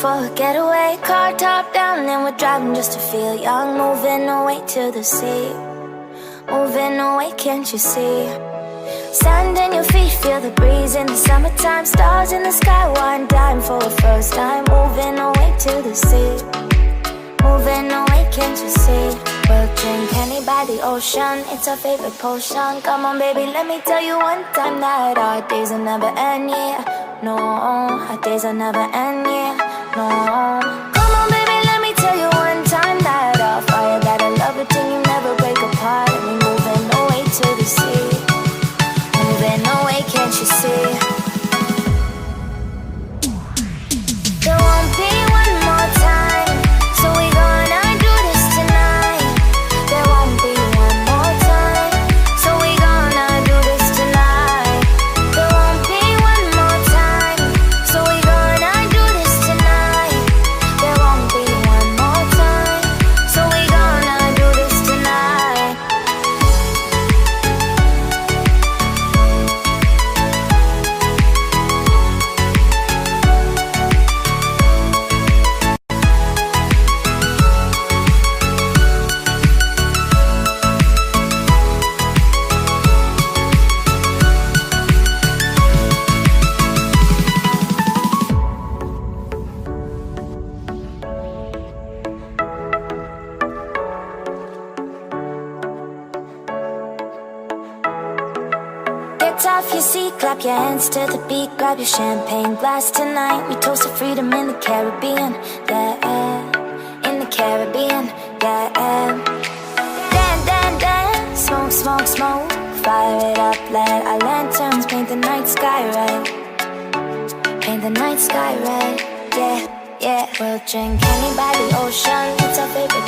for a getaway. Car top down and we're driving just to feel young. Moving away to the sea, moving away, can't you see? Sand in your feet, feel the breeze in the summertime. Stars in the sky, one dime for a first time. Moving away to the sea, moving away, can't you see? We'll drink honey by the ocean, it's our favorite potion. Come on baby, let me tell you one time that our days will never end, yeah. No, our days will never end, yeah. No. Come on baby, let me tell you one time that our fire got a love it till you never break apart. And we moving away to the sea, moving away, can't you see? There won't be one more time, so we gonna do this tonight. There won't be one more time, so we gonna do this tonight. There won't be one more time, so we gonna do this tonight. There won't be one more time, so we gonna do this tonight. Get off your seat, clap your hands to the beat. Grab your champagne glass tonight. We toast to freedom in the Caribbean, yeah, in the Caribbean, yeah. Dance, dance, dance, smoke, smoke, smoke. Fire it up, let our lanterns paint the night sky red. Paint the night sky red, yeah, yeah. We'll drink honey by the ocean, it's our favorite